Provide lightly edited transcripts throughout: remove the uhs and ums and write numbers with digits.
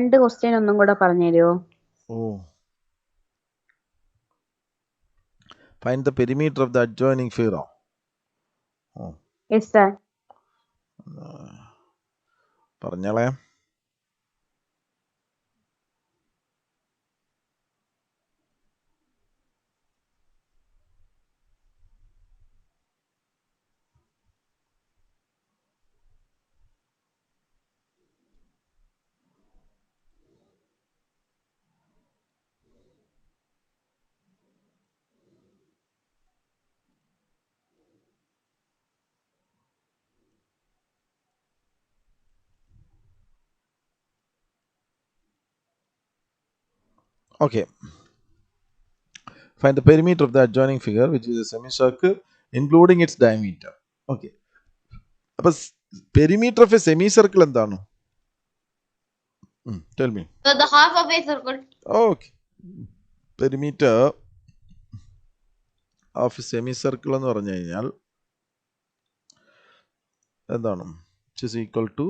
രണ്ട് ക്വസ്റ്റ്യൻ ഒന്നും കൂടെ പറഞ്ഞുതരുമോ? Oh. Find the perimeter of the adjoining figure. Oh. Yes, sir. പറഞ്ഞോളെ. Okay. Find the perimeter of the adjoining figure, which is a semicircle, including its diameter. Okay. അപ്പോൾ perimeter of a semicircle എന്താണ്? Tell me. So the half of a circle. Okay. Perimeter of a semicircle എന്ന് പറഞ്ഞു കഴിഞ്ഞാൽ എന്താണ്? Which is equal to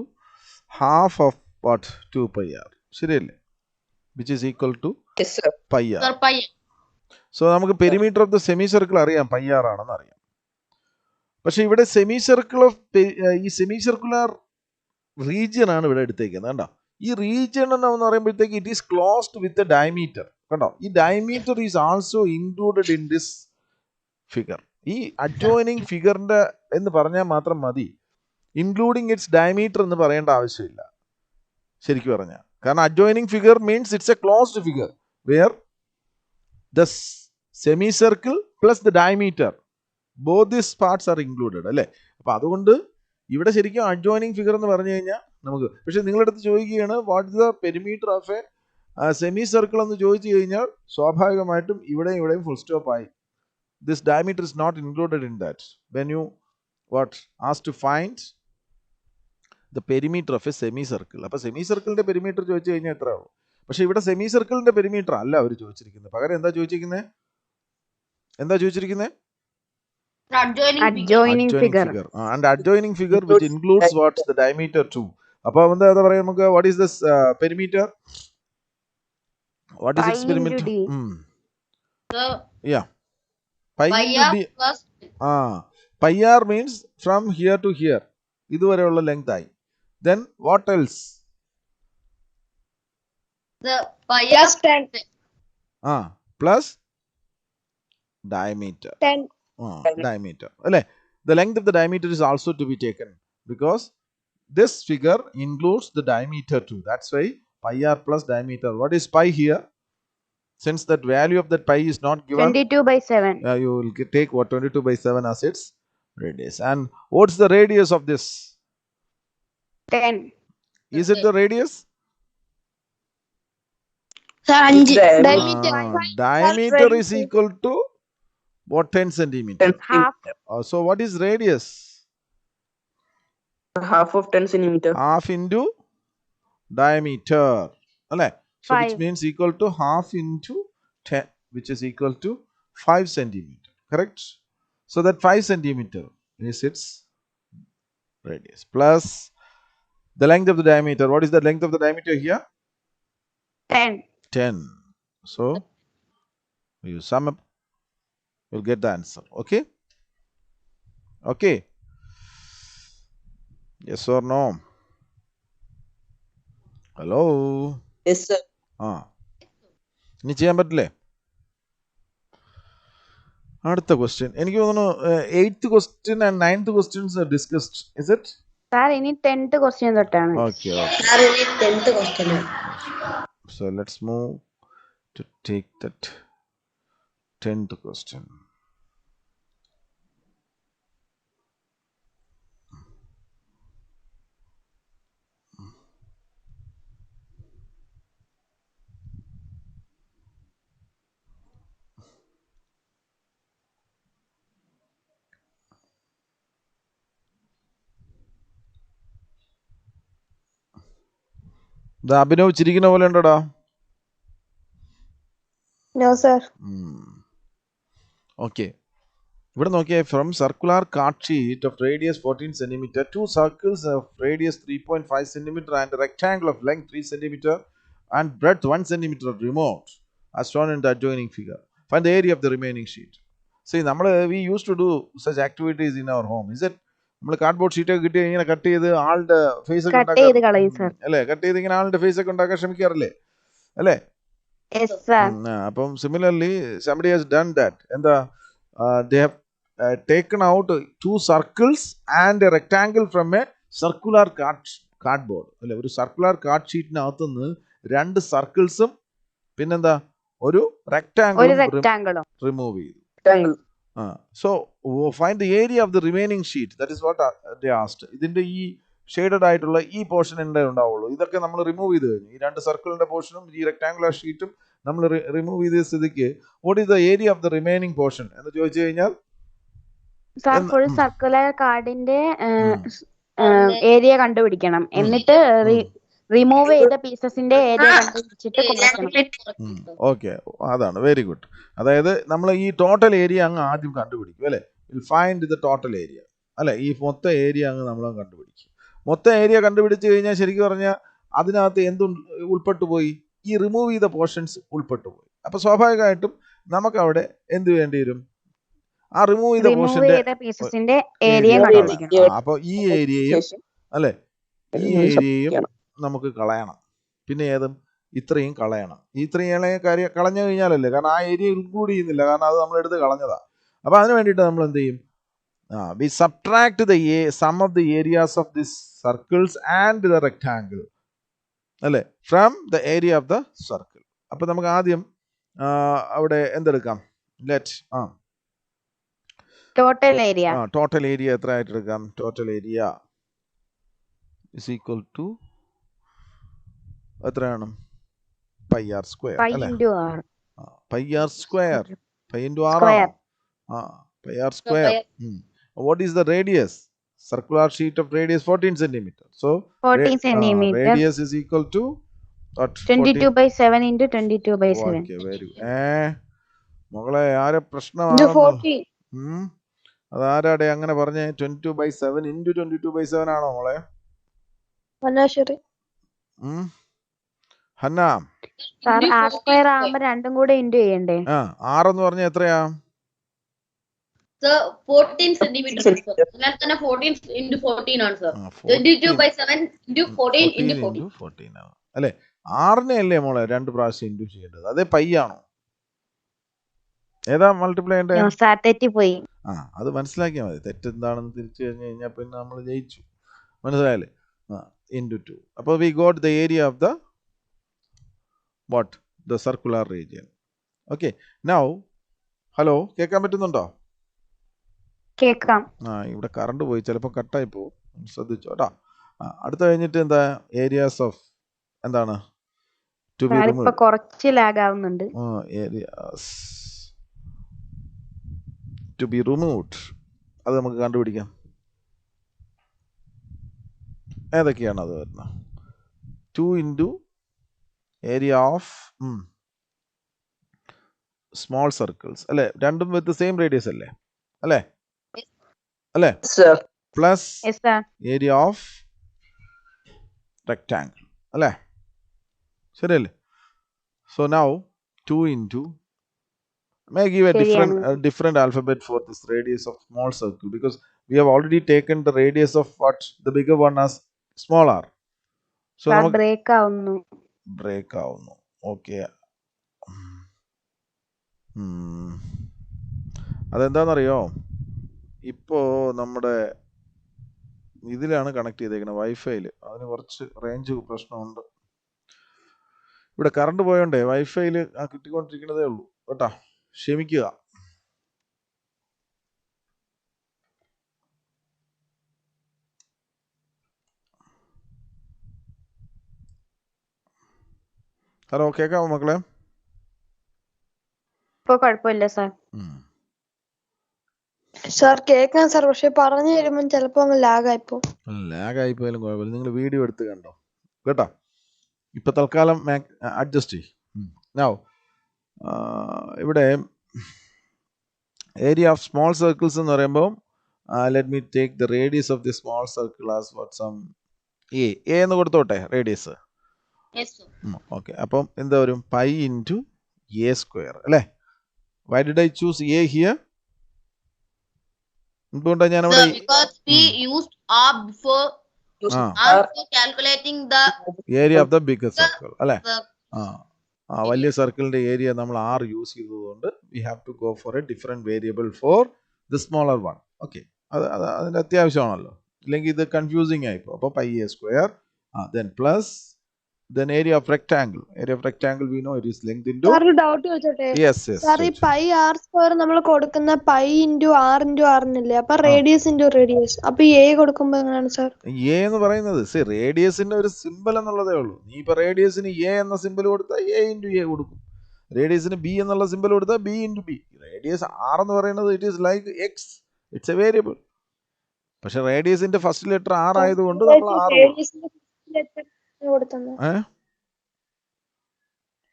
half of what? 2 pi r. ശരിയല്ലേ? Which is equal to Yes, sir. pi r. Sir, pi. So നമുക്ക് perimeter of the semicircle അറിയാം, pi R ആണെന്ന് അറിയാം. പക്ഷെ ഇവിടെ സെമി സർക്കിൾ ഓഫ് ഈ സെമി സർക്കുലർ റീജിയൻ ആണ് ഇവിടെ എടുത്തേക്കുന്നത്. കണ്ടോ, ഈ റീജിയൻ എന്ന് പറയുമ്പോഴത്തേക്ക് it is closed with diameter. കണ്ടോ, ഈ diameter is also included in this figure. ഈ അഡ്ജോയിനിങ് ഫിഗറിന്റെ എന്ന് പറഞ്ഞാൽ മാത്രം മതി, ഇൻക്ലൂഡിങ് ഇറ്റ്സ് ഡയമീറ്റർ എന്ന് പറയേണ്ട ആവശ്യമില്ല ശരിക്കും പറഞ്ഞാൽ. കാരണം adjoining figure means it's a closed figure where the semicircle plus the diameter, both these parts are included അല്ലേ. അപ്പോൾ അതുകൊണ്ട് ഇവിടെ ശരിക്കും അഡ്ജോയിനിങ് ഫിഗർ എന്ന് പറഞ്ഞു കഴിഞ്ഞാൽ നമുക്ക്, പക്ഷെ നിങ്ങളുടെ അടുത്ത് ചോദിക്കുകയാണ് what is the perimeter of a semi circle എന്ന് ചോദിച്ചു കഴിഞ്ഞാൽ സ്വാഭാവികമായിട്ടും ഇവിടെയും ഫുൾ സ്റ്റോപ്പ് ആയി. This diameter is not included in that when you what as to find the perimeter of a semi circle. അപ്പോൾ സെമി സർക്കിളിന്റെ പെരിമീറ്റർ ചോദിച്ചു കഴിഞ്ഞാൽ എത്ര ആവും? പക്ഷെ ഇവിടെ സെമി സർക്കിളിന്റെ പെരിമീറ്റർ അല്ല അവർ ചോദിച്ചിരിക്കുന്നത്. പകരം എന്താ ചോദിച്ചിരിക്കുന്നത്? Adjoining figure. And adjoining figure which includes what's the diameter too. അപ്പോൾ എന്താ പറയാ നമുക്ക്, what is this perimeter? What is its perimeter? So Yeah, pi pi into r d. plus Pi r means from here to here, ഇതുവരെയുള്ള length ആയി. Then what else? the pi r Plus 10. Plus diameter. 10. Diameter. The length of the diameter is also to be taken because this figure includes the diameter too. That's why pi r plus diameter. What is pi here? Since that value of that pi is not given, 22/7. you will take what 22/7 as its radius. And what's the radius of this? 10. Is it the radius? Sir, Diameter is equal to what? 10 centimeter. Half. So what is radius? Half of 10 centimeter. Half into diameter. So which 5. means equal to half into 10, which is equal to 5 centimeter. Correct? So that 5 centimeter is its radius plus the length of the diameter. What is the length of the diameter here? 10. 10. So you sum up, you'll get the answer. Okay? Okay. Yes or no? Hello? Yes, sir. ഇനി ചെയ്യാൻ പറ്റില്ലേ? അടുത്ത question എനിക്ക് തോന്നുന്നു 8th question and 9th questions are discussed. Is it? Sir, ഇനി 10th question തൊട്ടാണ്. Okay. Sir, ini 10th question. So let's move to take that 10th question. ഇത് അഭിനവ് ചിരിക്കുന്ന പോലെ ഉണ്ടോടാ? No, sir. Okay. ഇവിടെ നോക്കിയേ, from circular cart sheet of radius 14 cm, two circles of radius 3.5 cm and a rectangle of length 3 cm and breadth 1 centimeter removed, as shown in the adjoining figure. Find the area of the remaining sheet. See, we used to do such activities in our home. Is it? നമ്മൾ cardboard ഷീറ്റൊക്കെ കിട്ടി ഇങ്ങനെ cut ചെയ്ത് ആളുടെ face ഒക്കെ cut ചെയ്ത് കളയും sir. അല്ലേ? കട്ട് ചെയ്ത് ഇങ്ങനെ ആളുടെ ഫേസ് ഒക്കെ ഉണ്ടാക്കാൻ ശ്രമിക്കാറില്ലേ? അല്ലേ? Yes sir. അപ്പം similarly somebody has done that. എന്താ, they have taken out 2 circles and a rectangle from a circular cardboard. അല്ലെ? ഒരു സർക്കുലർ കാർഡ് ഷീറ്റിനകത്തുനിന്ന് 2 സർക്കിൾസും പിന്നെന്താ ഒരു റെക്ടാങ്കിളും റിമൂവ് ചെയ്തു. Rectangle. So find the area of the remaining sheet. That is what they asked. ഇതിന്റെ ഈ shaded ആയിട്ടുള്ള ഈ പോർഷൻ ഉണ്ടാവുള്ളൂ. ഇതൊക്കെ നമ്മൾ റിമൂവ് ചെയ്ത് കഴിഞ്ഞു. ഈ 2 സർക്കിളിന്റെ പോർഷനും ഈ റെക്ടാങ്കുലർ ഷീറ്റും നമ്മൾ റിമൂവ് ചെയ്ത സ്ഥിതിക്ക് what is the area of the remaining portion എന്ന് ചോദിച്ചു കഴിഞ്ഞാൽ സാർ ഫുൾ സർക്കുലർ കാർഡിന്റെ ഏരിയ കണ്ടുപിടിക്കണം. എന്നിട്ട് റിമൂവ് ചെയ്ത പീസസിന്റെ ഏരിയ കണ്ടുപിടിച്ചിട്ട് കുറയ്ക്കണം. ഓക്കെ, അതാണ് വെരി ഗുഡ്. അതായത് നമ്മൾ ഈ ടോട്ടൽ ഏരിയ അങ്ങ് ആദ്യം കണ്ടുപിടിക്കും അല്ലേ? Will find the total area അല്ലെ? ഈ മൊത്തം ഏരിയ അങ്ങ് നമ്മൾ കണ്ടുപിടിക്കും. മൊത്തം ഏരിയ കണ്ടുപിടിച്ച് കഴിഞ്ഞാൽ ശരിക്കും പറഞ്ഞാൽ അതിനകത്ത് എന്ത് ഉൾപ്പെട്ടു പോയി? ഈ റിമൂവ് ചെയ്ത പോർഷൻസ് ഉൾപ്പെട്ടു പോയി. അപ്പൊ സ്വാഭാവികമായിട്ടും നമുക്ക് അവിടെ എന്ത് വേണ്ടി വരും? ആ റിമൂവ് ചെയ്ത പോർഷന്റെ ഏരിയ കണ്ടുപിടിക്കണം. അപ്പൊ ഈ ഏരിയയും അല്ലെ, ഈ ഏരിയയും നമുക്ക് കളയണം. പിന്നെ ഏതും ഇത്രയും കളയണം. ഇത്രയും കാര്യം കളഞ്ഞു കഴിഞ്ഞാലല്ലേ, കാരണം ആ ഏരിയ ഇൻക്ലൂഡ് ചെയ്യുന്നില്ല, കാരണം അത് നമ്മൾ എടുത്ത് കളഞ്ഞതാ. അപ്പൊ അതിന് വേണ്ടിയിട്ട് നമ്മൾ എന്ത് ചെയ്യും? We subtract the sum of the areas of these circles and the rectangle അല്ലേ from the area of the circle. അപ്പൊ നമുക്ക് ആദ്യം അവിടെ എന്തെടുക്കാം? ടോട്ടൽ ഏരിയ എത്ര ആയിട്ട് എടുക്കാം? Total area is equal to എത്രയാണ്? പൈ ആർ സ്ക്വയർ അല്ലേ? Pi R square, pi into R ആണ്. Pi R square. What is the radius? Circular sheet of radius 14 centimeter. So 14 centimeter. Radius is equal to what? 22/7 into 22/7. Okay, very good. മകളെ ആരെ പ്രശ്നമാണ്? അതാരാടെ അങ്ങനെ പറഞ്ഞേ? 22/7 into 22/7 ആണോ മോളെ? Hannah, r square ആവുമ്പോ രണ്ടും കൂടെ ഇൻടു ചെയ്യണ്ടേ? r എന്ന് പറഞ്ഞാൽ എത്രയാ? 14 centimeter. Less than 14 into 14 ആണ് സർ. 22/7 into 14 into 14 ആണ് അല്ലേ? ആറിനെ അല്ലേ മോളെ 2 പ്രാവശ്യം ഇൻടു ചെയ്യേണ്ടത്? അതേ പൈ ആണോ? ഏതാ മൾട്ടിപ്ലൈ ചെയ്യേണ്ടത്? തെറ്റിപ്പോയി. അത് മനസ്സിലാക്കിയാൽ മതി. തെറ്റെന്താണെന്ന് തിരിച്ചു കഴിഞ്ഞു കഴിഞ്ഞാൽ പിന്നെ നമ്മൾ ജയിച്ചു. മനസ്സിലായല്ലേ? into 2. അപ്പോൾ we got the area of the what? The circular region. Okay. Now, hello, കേൾക്കാൻ പറ്റുന്നുണ്ടോ? കേൾക്കാം. ഇവിടെ കറണ്ട് പോയി, ചിലപ്പോൾ കട്ടായി പോകും, ശ്രദ്ധിച്ചോ കേട്ടോ. അടുത്ത കഴിഞ്ഞിട്ട് എന്താ? ഏരിയാസ് ഓഫ് എന്താണ്? To be removed. കുറച്ച് ലാഗ് ആവുന്നുണ്ട്. ഏരിയാസ് ടു ബി റിമൂവ്ഡ് അത് നമുക്ക് കണ്ടുപിടിക്കാം. ഏതൊക്കെയാണ് അത് വരുന്നത്? 2 into area of small circles അല്ലേ? രണ്ടും വിത്ത് സെയിം റേഡിയസ് അല്ലേ? അല്ലേ? പ്ലസ് ഏരിയ ഓഫ് റെക്ടാങ്കിൾ അല്ലേ? ശരിയല്ലേ? So now 2 into may give a different alphabet for this radius of small circle, because we have already taken the radius of what? The bigger one as small r. So break ആവുന്നു. Okay. അതെന്താണെന്നറിയോ? ഇപ്പോൾ നമ്മുടെ ഇതിലാണ് connect ചെയ്തേക്കുന്നത്, വൈഫൈയിൽ. അതിന് കുറച്ച് range പ്രശ്നമുണ്ട്. ഇവിടെ current പോയോണ്ടേ വൈഫൈയിൽ കിട്ടിക്കൊണ്ടിരിക്കുന്നതേ ഉള്ളൂ കേട്ടോ, ക്ഷമിക്കുക. ഹലോ, കേൾക്കാമോ മക്കളെ? കുഴപ്പമില്ല സാർ. സാർ കേൾക്കാം സാർ, പക്ഷെ പറഞ്ഞു തരുമ്പോൾ ചിലപ്പോ ലാഗായി പോയാലും കുഴപ്പമില്ല. നിങ്ങൾ വീഡിയോ എടുത്ത് കണ്ടോ കേട്ടോ. ഇപ്പൊ തൽക്കാലം അഡ്ജസ്റ്റ് ചെയ്യും. നൗ ഇവിടെ ഏരിയ ഓഫ് സ്മോൾ സർക്കിൾസ് എന്ന് പറയുമ്പോൾ let me take the radius of the small circle as what some a എന്ന് കൊടുത്തോട്ടെ റേഡിയസ്. Yes, sir. ഓക്കെ, അപ്പം എന്താ വരും? പൈ ഇൻറ്റു എ സ്ക്വയർ അല്ലേ? Why did I choose a here? എന്തുകൊണ്ടാണ് ഞാൻ അവിടെ Sir, because we used R before calculating the area of the bigger circle അല്ലേ? the വലിയ സർക്കിളിന്റെ ഏരിയ നമ്മൾ ആർ യൂസ് ചെയ്തതുകൊണ്ട് we have to go for a different variable for the smaller one. Okay, അതിന്റെ അത്യാവശ്യമാണല്ലോ, ഇല്ലെങ്കിൽ ഇത് കൺഫ്യൂസിങ് ആയിപ്പോ. അപ്പോൾ pi a square then plus then area of rectangle. Area of rectangle we know it is length into. Sir ഒരു doubt ചോദിച്ചോട്ടെ? Yes. Sir ഈ pi R square നമ്മൾ കൊടുക്കുന്ന പൈ ഇൻറ്റു ആറിന്നില്ലേ? അപ്പൊ റേഡിയസ് ഇൻറ്റു റേഡിയസ്, അപ്പൊ A കൊടുക്കുമ്പോ എങ്ങനെയാണ് sir? A എന്ന് പറയുന്നത് റേഡിയസിന്റെ ഒരു സിമ്പിൾ എന്നുള്ളതേ ഉള്ളൂ. നീ ഇപ്പൊ റേഡിയസിന് എ എന്ന സിമ്പിൾ കൊടുത്താൽ എ ഇൻറ്റു എ കൊടുക്കും, റേഡിയസിന് ബി എന്നുള്ള സിമ്പിൾ കൊടുത്താൽ B into B. Radius R എന്ന് പറയുന്നത് it is like X, it's a variable. പക്ഷെ റേഡിയസിന്റെ ഫസ്റ്റ് ലെറ്റർ ആർ ആയതുകൊണ്ട് നമ്മൾ ആർ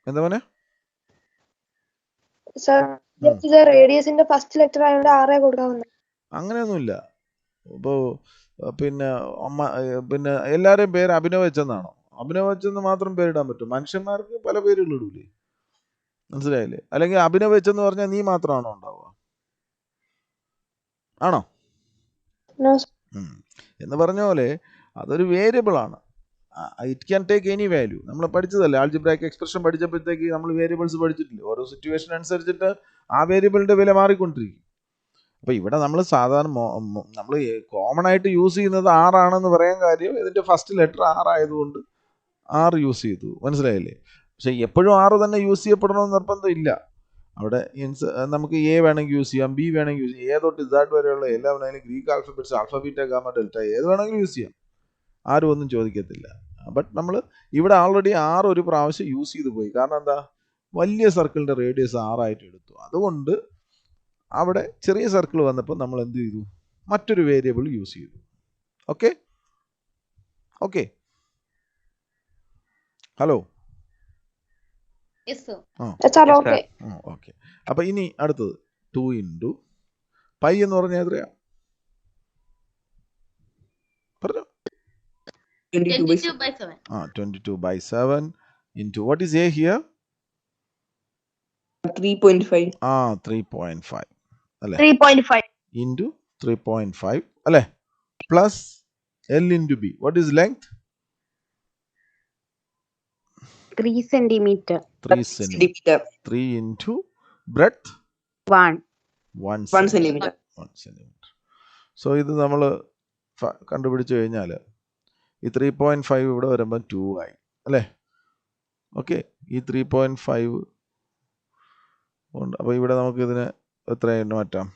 എന്താ പറഞ്ഞേ? റേഡിയസിന്റെ ഫസ്റ്റ് ലെറ്റർ ആയതുകൊണ്ട് ആറേ കൊടുക്കാവുന്നത്. അങ്ങനെയൊന്നുമില്ല. ഇപ്പോ പിന്നെ എല്ലാവരെയും പേര് അഭിനവ് വെച്ചെന്നാണോ? അഭിനവ് വെച്ചെന്ന് മാത്രം പേരിടാൻ പറ്റും? മനുഷ്യന്മാർക്ക് പല പേരുകൾ ഇടൂലേ, മനസ്സിലായില്ലേ? അല്ലെങ്കിൽ അഭിനവ് വെച്ചെന്ന് പറഞ്ഞാൽ നീ മാത്രമാണോ ഉണ്ടാവുക? ആണോ? എന്ന് പറഞ്ഞ പോലെ അതൊരു വേരിയബിൾ ആണ്. It can take any value. നമ്മൾ പഠിച്ചതല്ലേ, ആൾജിബ്രായിക് എക്സ്പ്രഷൻ പഠിച്ചപ്പോഴത്തേക്ക് നമ്മൾ വേരിയബിൾസ് പഠിച്ചിട്ടില്ലേ? ഓരോ സിറ്റുവേഷൻ അനുസരിച്ചിട്ട് ആ വേരിയബിളിന്റെ വില മാറിക്കൊണ്ടിരിക്കും. അപ്പോൾ ഇവിടെ നമ്മൾ സാധാരണ നമ്മൾ കോമൺ ആയിട്ട് യൂസ് ചെയ്യുന്നത് ആറാണെന്ന് പറയാൻ കാര്യം ഇതിന്റെ ഫസ്റ്റ് ലെറ്റർ ആറായതുകൊണ്ട് ആറ് യൂസ് ചെയ്തു, മനസ്സിലായില്ലേ? പക്ഷെ എപ്പോഴും ആറ് തന്നെ യൂസ് ചെയ്യപ്പെടണമെന്ന് നിർബന്ധമില്ല. അവിടെ നമുക്ക് എ വേണമെങ്കിൽ യൂസ് ചെയ്യാം, ബി വേണമെങ്കിൽ യൂസ് ചെയ്യാം, എ തൊട്ട് ഇസാഡ് വരെയുള്ള എല്ലാ വേണമെങ്കിലും Greek alphabets, alpha, beta, gamma, delta ഏത് വേണമെങ്കിലും യൂസ് ചെയ്യാം, ആരും ഒന്നും ചോദിക്കത്തില്ല. ബട്ട് നമ്മൾ ഇവിടെ ആൾറെഡി ആറ് ഒരു പ്രാവശ്യം യൂസ് ചെയ്ത് പോയി. കാരണം എന്താ? വലിയ സർക്കിളിന്റെ റേഡിയസ് ആറായിട്ട് എടുത്തു. അതുകൊണ്ട് അവിടെ ചെറിയ സർക്കിൾ വന്നപ്പോൾ നമ്മൾ എന്ത് ചെയ്തു? മറ്റൊരു വേരിയബിൾ യൂസ് ചെയ്തു. Okay okay hello okay. അപ്പൊ ഇനി അടുത്തത് 2 ഇൻറ്റു പൈ എന്ന് പറഞ്ഞാൽ എത്രയാ പറഞ്ഞോ? 22/7 into what is a here? 3.5. 3.5 അല്ലേ? 3.5 into 3.5 അല്ലേ? plus L into B. What is length? 3 centimeter. 3 centimeter. 3 into breadth? 1 centimeter. 1 centimeter. So ഇത് നമ്മൾ കണ്ടുപിടിച്ചു കഴിഞ്ഞാൽ ഈ 3.5 ഇവിടെ വരുമ്പോൾ 2 ആയി അല്ലേ? ഓക്കെ, ഈ 3.5 ഉണ്ട്. അപ്പോൾ ഇവിടെ നമുക്ക് ഇതിന് എത്രയായിട്ട് മാറ്റാം?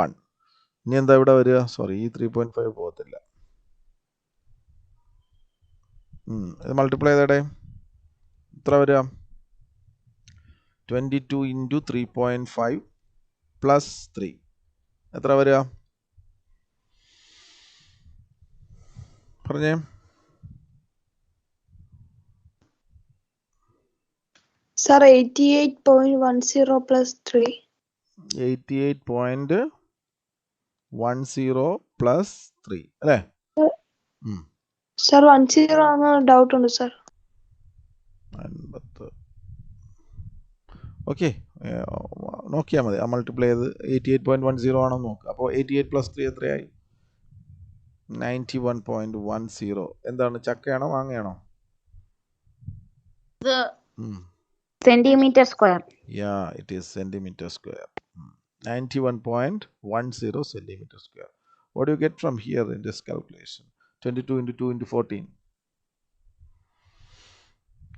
1. ഇനി എന്താ ഇവിടെ വരിക? സോറി, ഈ 3.5 പോകത്തില്ല. ഇത് മൾട്ടിപ്ലൈ ചെയ്തേടെ. എത്ര വരിക? 22 ഇൻറ്റു 3.5 പ്ലസ് 3 എത്ര വരിക? പറഞ്ഞേ. Sir 88.10 plus 3. 88.10 പ്ലസ് 3 അല്ലേ? സാർ 10 ആണോ ഡൗട്ട് ഉണ്ട് സാർ. 50. ഓക്കെ, നോക്കിയാൽ മതി. ആ മൾട്ടിപ്ലൈ ചെയ്ത് 88.10 ആണോ നോക്കുക. അപ്പോൾ 88 പ്ലസ് 3 എത്രയായി? 91.10. എന്താണ്, ചക്കയാണോ മാങ്ങയാണോ? Centimeter square. Yeah, it is centimeter square. 91.10 centimeter square. What do you get from here in this calculation? 22 into 2 into 14.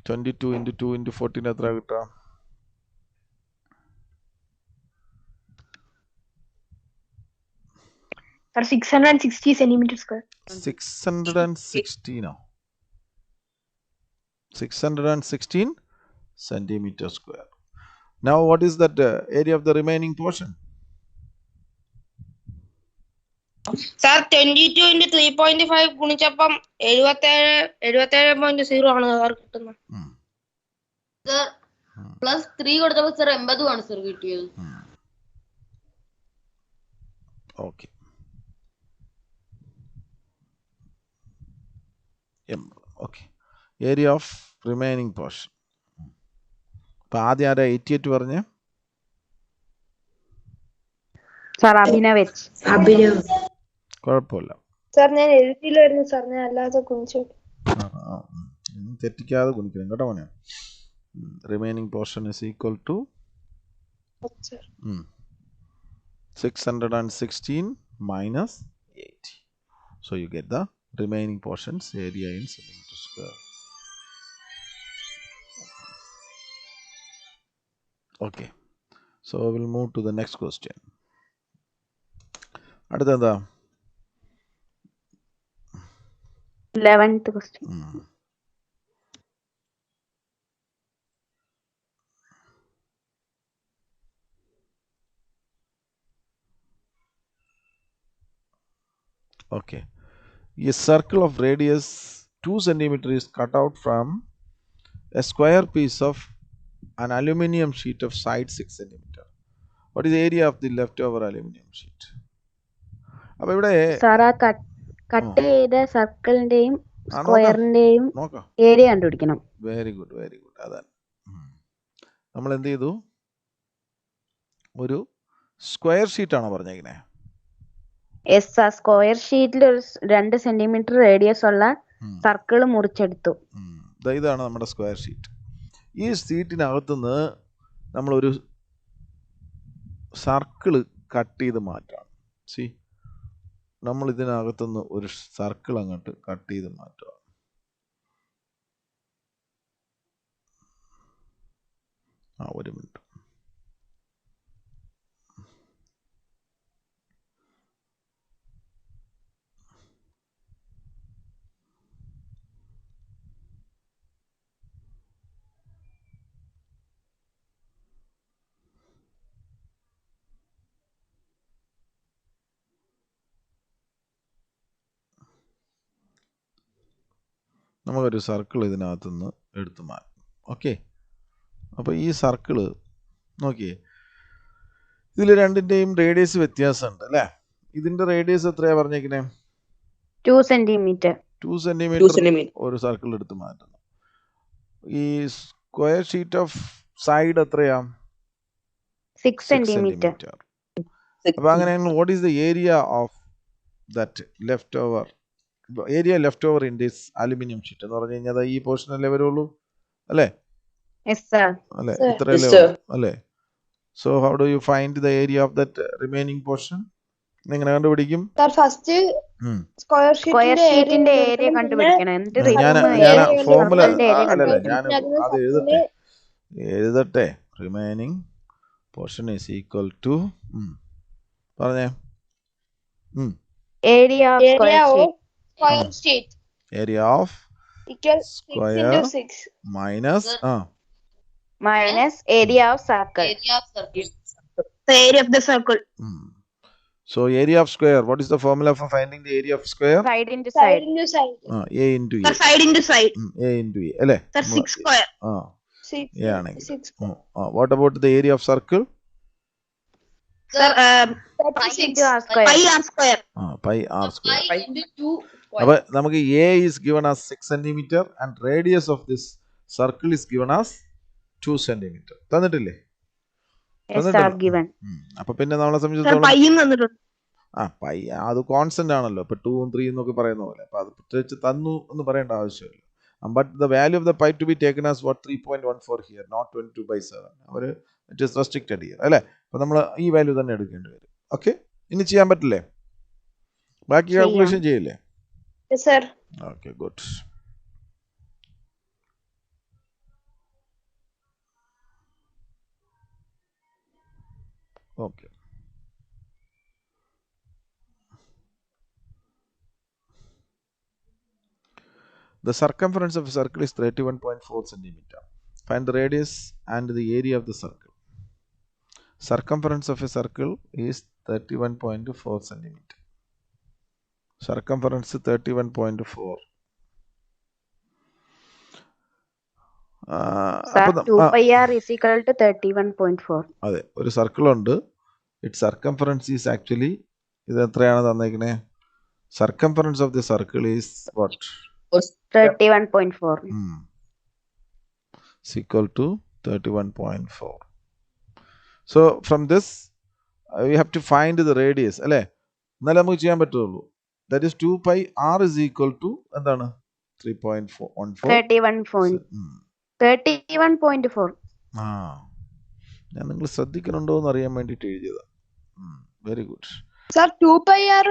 22 into 2 into 14 എത്ര കിട്ടുക? Sir, 660 centimeter square. 616 no? 616 centimeter square. Now what is that area of the remaining portion? Sir, 22 into 3.5 ഗുണിച്ചപ്പം 77.0 ആണ് sir കിട്ടുന്നത്. Sir plus 3 കൊടുത്തപ്പോൾ sir 80 ആണ് sir കിട്ടിയത്. Okay, okay. Area of remaining portion. അപ്പം ആദ്യം ആരാ 88 പറഞ്ഞ്? സാർ അഭിനവേച്ച്. കുഴപ്പമില്ല, സാർ ഞാൻ എഴുതിയില്ലായിരുന്നു സാർ, ഞാൻ അല്ലാതെ കുഞ്ചു. തെറ്റിക്കാതെ ഗുണിക്കണം കേട്ടോ മോനെ. Remaining portion is equal to 616 minus 80. So you get the remaining portions area in centimeter square. Okay. So we'll move to the next question. അടുത്ത എന്താ? 11th question. Okay. A circle of radius 2 cm is cut out from a square piece of an aluminium sheet of side 6 cm. What is the area of the leftover aluminium sheet? അപ്പോൾ ഇവിടെ sir ആ cut ചെയ്ത സർക്കിളിന്റെയും സ്ക്വയറിന്റെയും നോക്കാം. Area കണ്ടുപിടിക്കണം. Very good, very good. അതാണ് നമ്മൾ എന്ത് ചെയ്തു? ഒരു സ്ക്വയർ ഷീറ്റ് ആണോ പറഞ്ഞേക്കണേ? യെസ് സാർ, സ്ക്വയർ ഷീറ്റിൽ ഒരു 2 സെന്റിമീറ്റർ റേഡിയസ് ഉള്ള സർക്കിൾ മുറിച്ചെടുത്തു. ഇതാണ് നമ്മുടെ സ്ക്വയർ ഷീറ്റ്. ഈ ഷീറ്റിനകത്തുനിന്ന് നമ്മളൊരു സർക്കിള് കട്ട് ചെയ്ത് മാറ്റാം. സി, നമ്മൾ ഇതിനകത്തുനിന്ന് ഒരു സർക്കിൾ അങ്ങോട്ട് കട്ട് ചെയ്ത് മാറ്റുക. ഒരു മിനിറ്റ്. നമുക്കൊരു സർക്കിൾ ഇതിനകത്തുനിന്ന് എടുത്തു മാറ്റും. ഓക്കെ, അപ്പോൾ ഈ സർക്കിള് നോക്കിയേ, ഇതിൽ രണ്ടിൻ്റെയും റേഡിയസ് വ്യത്യാസമുണ്ട് അല്ലേ? ഇതിൻ്റെ റേഡിയസ് എത്രയാ പറഞ്ഞേക്കണേ? 2 സെന്റിമീറ്റർ. 2 സെന്റിമീറ്റർ ഒരു സർക്കിൾ എടുത്ത് മാറ്റുന്നു. ഈ സ്ക്വയർ ഷീറ്റ് ഓഫ് സൈഡ് എത്രയാ? 6 സെന്റിമീറ്റർ. അപ്പോൾ അങ്ങനെയാണെങ്കിൽ what is the area of that left over in this aluminium sheet എന്ന് പറഞ്ഞു കഴിഞ്ഞാൽ ഈ പോർഷൻ അല്ലേ വരുള്ളൂ അല്ലേ? അല്ലേ, ഇത്രയല്ലേ അല്ലേ? So how do you find the area of that remaining portion? എങ്ങനെ കണ്ടുപിടിക്കും? ഫസ്റ്റ് സ്ക്വയർ ഷീറ്റിന്റെ ഏരിയ കണ്ടുപിടിക്കണം. എന്നിട്ട് ഞാൻ ഫോർമുല അല്ലല്ല, ഞാൻ അത് എഴുതട്ടെ. Remaining portion is equal to പറഞ്ഞേ area of square minus area of circle. Area of the circle. So area of square, what is the formula for finding the area of square? Side into side. A into A. Side into side. A into A അല്ലേ? Sir, 6 square. A ആണെങ്കിൽ. What about the area of circle? Sir, 36 r square. pi r square. Pi r square. Pi into 2 square. അപ്പോൾ നമുക്ക് A is given as 6 centimeter and radius of this circle is given as 2 centimeter. തന്നിട്ടില്ലേ? അപ്പൊ പിന്നെ നമ്മളെ സംബന്ധിച്ചിടത്തോളം pi അത് constant ആണല്ലോ. ഇപ്പൊ 2 3 എന്നൊക്കെ പറയുന്ന പോലെ. അപ്പൊ അത് പ്രത്യേകിച്ച് തന്നു എന്ന് പറയേണ്ട ആവശ്യമില്ല. But the value of the pi to be taken as what 3.14 here, not 22/7. അവര് ഇറ്റ് ഈസ് റെസ്ട്രിക്റ്റഡ് ഹിയർ അല്ലേ? അപ്പൊ നമ്മൾ ഈ വാല്യൂ തന്നെ എടുക്കേണ്ടി വരും. ഓക്കെ, ഇനി ചെയ്യാൻ പറ്റില്ലേ? ബാക്കി കാൽക്കുലേഷൻ ചെയ്യില്ലേ? Okay, good. Okay. The circumference of a circle is 31.4 centimeter. Find the radius and the area of the circle. Circumference of a circle is 31.4 centimeter. Circumference 31.4. 2πr is equal to 31.4. അതെ, ഒരു circle ഉണ്ട്. It circumference is actually ഇത് എത്രയാണ് തന്നേക്കണേ? Circumference of the circle is what? 31.4. Is equal to 31.4. So from this we have to find the radius അല്ലേ എന്നാലേ നമുക്ക് ചെയ്യാൻ പറ്റുള്ളൂ. That is 2 pi r is equal to എന്താണ് 3.14. 31.4. ആ ഞാൻ നിങ്ങൾ ശ്രദ്ധിക്കുന്നുണ്ടോ എന്ന് അറിയാൻ വേണ്ടിയിട്ട് എഴുതിയതാ. Very good. സർ 2πr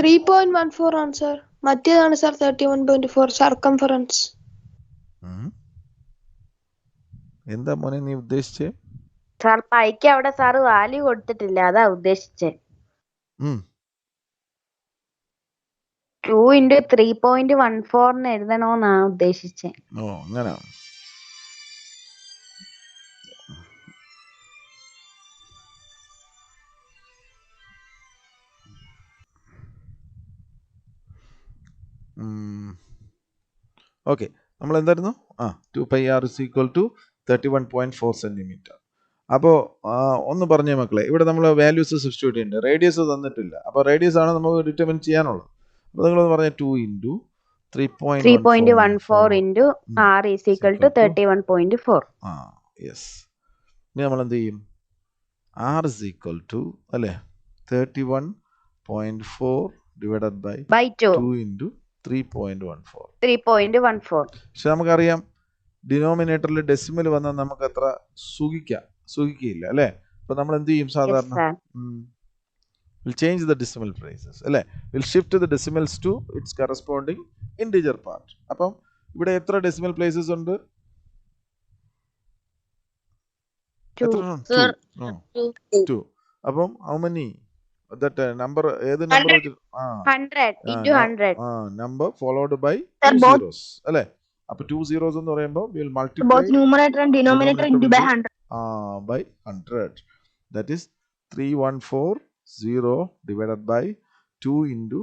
3.14 ആണ് സർ. മറ്റേതാണ് sir 31.4 circumference. എന്താ മോനെ നീ ഉദ്ദേശിച്ചേ? സാർ പൈക്ക് അവിടെ സാറ് വാല്യൂ കൊടുത്തിട്ടില്ല, അതാ ഉദ്ദേശിച്ചേ. 2 × 3.14 എഴുതണോന്നാ ഉദ്ദേശിച്ചേ. ഓ അങ്ങനെ. ഓക്കെ, നമ്മൾ എന്തായിരുന്നു 2 pi r is equal to 31.4 centimetre. അപ്പോൾ ഒന്ന് പറഞ്ഞേ മക്കളെ, ഇവിടെ നമ്മൾ വാല്യൂസ് സബ്സ്റ്റിറ്റ്യൂട്ട് ചെയ്യുന്നുണ്ട്. റേഡിയസ് തന്നിട്ടില്ല, അപ്പോൾ റേഡിയസ് ആണ് നമുക്ക് ഡിറ്റർമിൻ ചെയ്യാനുള്ളത്. അപ്പോൾ നിങ്ങളൊന്ന് പറഞ്ഞ 2 × 3.14 × r is equal to 31.4. Yes. ഇനി നമ്മൾ എന്ത് ചെയ്യും? r is equal to അല്ലേ 31.4 ഡിവൈഡഡ് ബൈ 2 × 3.14. 3.14. പക്ഷെ നമുക്കറിയാം ഡിനോമിനേറ്ററിൽ ഡെസിമൽ വന്നാൽ നമുക്ക് അത്ര സുഖിക്കയില്ല അല്ലേ. അപ്പൊ നമ്മൾ എന്ത് ചെയ്യും സാധാരണ? We'll change the decimal places അല്ലേ. We'll shift the decimals to its corresponding integer part. അപ്പം ഇവിടെ എത്ര ഡെസിമൽ പ്ലേസസ് ഉണ്ട്? 2. അപ്പം how many that number ഏത് number? 100 × 100. number followed by 2 zeros അല്ലേ. അപ്പൊ 2 zeros എന്ന് പറയുമ്പോൾ we will multiply both numerator and denominator into by 100. By 100. That is 3140 divided by 2 ×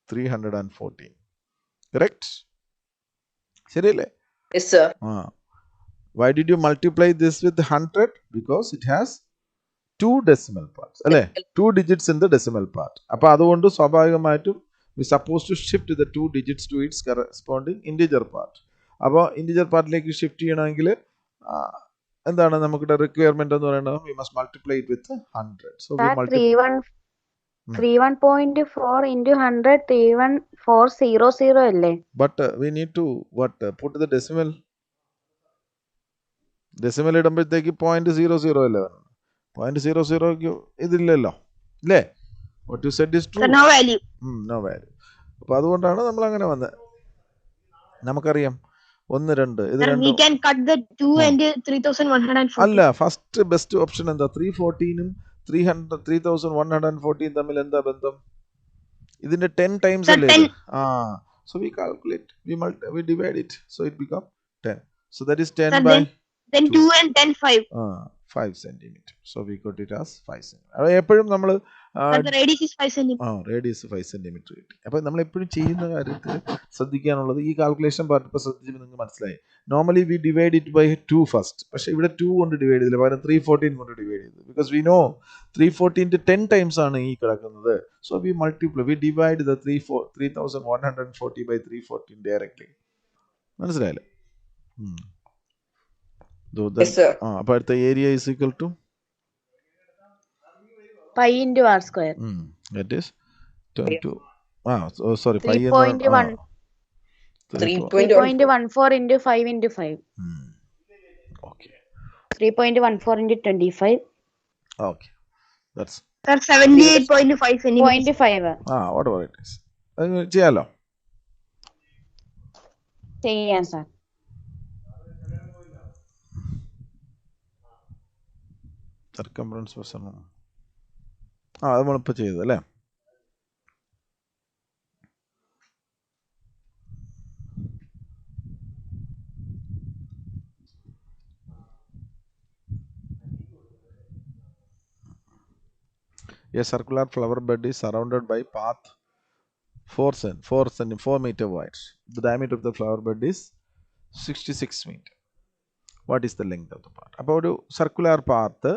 314. Correct? ശരിയല്ലേ? Yes, sir. Why did you multiply this with 100? Because it has 2 decimal parts അല്ലേ, 2 digits in the decimal part. അപ്പോൾ അതുകൊണ്ട് സ്വാഭാവികമായിട്ടും we supposed to shift the 2 digits to its corresponding integer part. അപ്പോൾ integer പാർട്ടിലേക്ക് shift ചെയ്യണമെങ്കിൽ എന്താണ് നമ്മുടെ requirement എന്ന് പറയുന്നത്? we must multiply it with 100. So we multiply 31.4 × 100 31400 അല്ലേ. but we need to put the decimal ഇടുമ്പോഴത്തേക്ക് 0.00 അല്ലേ വരുന്നത്. 0.00 ഇതില്ലല്ലോ അല്ലേ. what you said is true. So no value. No value. അപ്പോൾ അതുകൊണ്ടാണ് നമ്മൾ അങ്ങനെ വന്നത്. നമുക്കറിയാം 1 2 ഇത് Sir, we രണ്ടും can cut the 2 and 3140. അല്ല, ഫസ്റ്റ് ബെസ്റ്റ് ഓപ്ഷൻ എന്താ? 314 3114 തമ്മിൽ എന്താ ബന്ധം? ഇതിന്റെ 10 ടൈംസ് അല്ലേ ഇത്? So we calculate, we divide it, so it become 10. So that is 10 Sir, by then 2 and 10 5. 5 centimeter. So we got it as 5 centimeter. എപ്പോഴും നമ്മൾ Sir, the radius is 5 centimeter. Radius 5 centimetre കിട്ടി. അപ്പോൾ നമ്മൾ എപ്പോഴും ചെയ്യുന്ന കാര്യത്തിൽ ശ്രദ്ധിക്കാനുള്ളത് ഈ കാൽക്കുലേഷൻ പാർട്ട് ഇപ്പോൾ ശ്രദ്ധിച്ചപ്പോൾ നിങ്ങൾക്ക് മനസ്സിലായി. Normally we divide it by 2 first, പക്ഷേ ഇവിടെ 2 കൊണ്ട് ഡിവൈഡ് ചെയ്തില്ല, പകരം 314 കൊണ്ട് ഡിവൈഡ് ചെയ്തു. ബിക്കോസ് വി നോ 314 10 ടൈംസ് ആണ് ഈ കിടക്കുന്നത്. So we multiply, we divide the 3140 by 314 directly. മനസ്സിലായില്ലേ? Yes, sir. അപ്പോൾ അടുത്ത area is equal to pi × r². that is 22. Sorry, pi 3.14 × 5 × 5. Okay. 3.14 × 25. Okay. That's Sir, 78.5 centimeters. 0.5 whatever it is. ചെയ്യാലോ. ചെയ്യാം sir. Circumference person അത് നമ്മളിപ്പോൾ ചെയ്തത് അല്ലേ. A circular flower bed is surrounded by path 4 meter wide. The diameter of the flower bed is 66 meter. What is the length of the path? അപ്പോൾ ഒരു circular path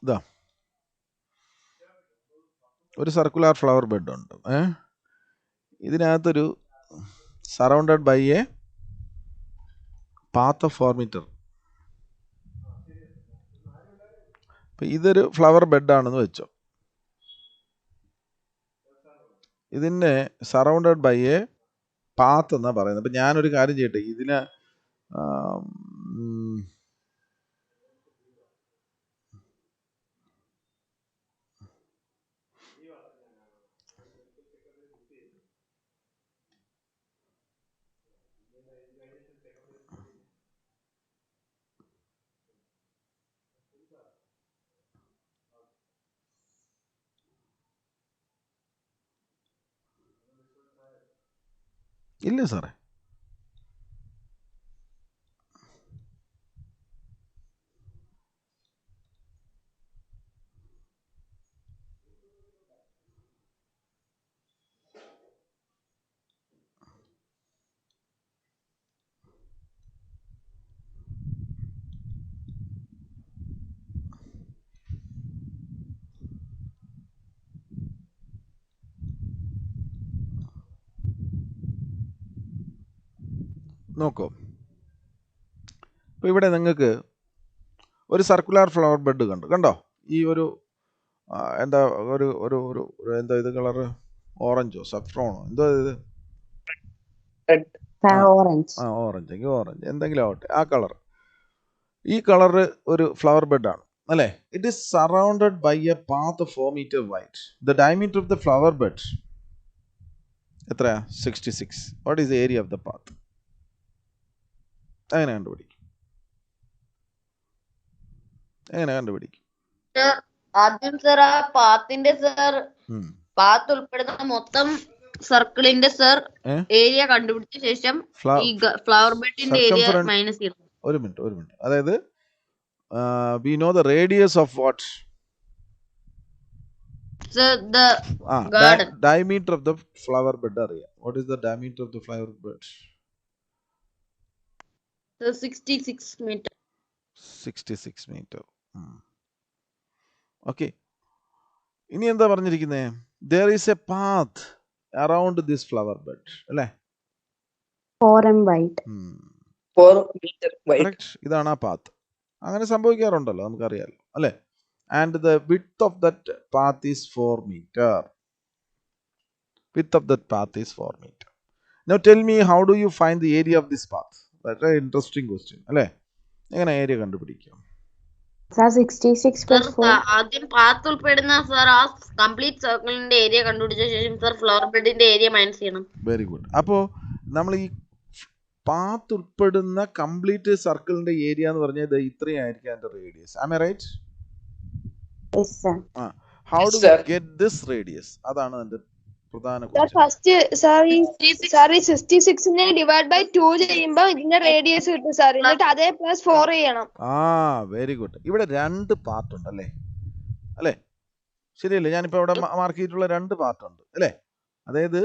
ഇതാ ഒരു സർക്കുലർ ഫ്ലവർ ബെഡ് ഉണ്ട്. ഇതിനകത്തൊരു surrounded by a path of 4 metre. അപ്പം ഇതൊരു flower ബെഡാണെന്ന് വെച്ചോ. ഇതിനെ സറൗണ്ടഡ് ബൈ എ പാത്ത് എന്നാണ് പറയുന്നത്. അപ്പം ഞാനൊരു കാര്യം ചെയ്യട്ടെ, ഇതിന് ഇല്ല സാറേ, നോക്കൂ. അപ്പോൾ ഇവിടെ നിങ്ങൾക്ക് ഒരു സർക്കുലർ ഫ്ലവർ ബെഡ് കണ്ടോ? ഈ ഒരു എന്താ ഒരു ഒരു ഒരു എന്താ ഇത് കളറ്? ഓറഞ്ചോ സഫ്രോണോ എന്തോ ഇത്? ഓറഞ്ച് എങ്കിൽ ഓറഞ്ച് എന്തെങ്കിലും ആവട്ടെ, ആ കളർ. ഈ കളറ് ഒരു ഫ്ലവർ ബെഡാണ് അല്ലേ? It is surrounded by a path of 4 metre wide. The diameter of the flower bed എത്രയാ? 66. What is the area of the path? എങ്ങനെ കണ്ടുപിടിക്കും? ആദ്യം സർ ആ പാത്തിന്റെ സർ പാത്ത് ഉൾപ്പെടുന്ന മൊത്തം സർക്കിളിന്റെ സർ ഏരിയ കണ്ടുപിടിച്ച ശേഷം ഈ ഫ്ലവർ ബെഡിന്റെ ഏരിയ മൈനസ് ചെയ്യണം. ഒരു മിനിറ്റ്. അതായത് we know the radius of what? Sir, the garden. Diameter of the flower bed അറിയാം. What is the diameter of the flower bed? So 66 meter. 66 meter. Okay. ഇനി എന്താ പറഞ്ഞിരിക്കുന്നത്? There is a path around this flower bed അല്ലേ? 4 wide. 4 meter wide. Correct. ഇതാണ് ആ path. അങ്ങനെ സംഭവിക്കാറുണ്ടല്ലോ, നമുക്കറിയാലോ അല്ലേ? And the width of that path is 4 meter. Width of that path is 4 meter. Now tell me, how do you find the area of this path? That's an interesting question അല്ലേ? എങ്ങനെ area കണ്ടുപിടിക്കാം? Sir, 66 plus 4. ആദ്യം path ഉൾപ്പെടുന്ന sir ആ complete സർക്കിളിന്റെ area കണ്ടുപിടിച്ച ശേഷം sir flower ബെഡിന്റെ area minus ചെയ്യണം. Very good. അപ്പോൾ നമ്മൾ ഈ പാത്ത് ഉൾപ്പെടുന്ന കംപ്ലീറ്റ് സർക്കിളിന്റെ ഏരിയ എന്ന് പറഞ്ഞാൽ ഇത്രയായിരിക്കും അതിന്റെ radius. Am I right? Yes, sir. How do we get this radius? അതാണ് അതിന്റെ പ്രധാന ക്വസ്റ്റ്യൻ. ഫസ്റ്റ് സാർ ഈ 66നെ ഡിവൈഡ് ബൈ 2 ചെയ്യുമ്പോൾ ഇതിന്റെ റേഡിയസ് കിട്ടും സാർ. എന്നിട്ട് അതേ പ്ലസ് 4 ചെയ്യണം. Very good. ഇവിടെ 2 പാർട്ട് ഉണ്ട് അല്ലേ? ശരിയല്ലേ? ഞാനിപ്പോ ഇവിടെ മാർക്ക് ചെയ്തിട്ടുള്ള 2 പാർട്ട് ഉണ്ട് അല്ലേ? അതായത്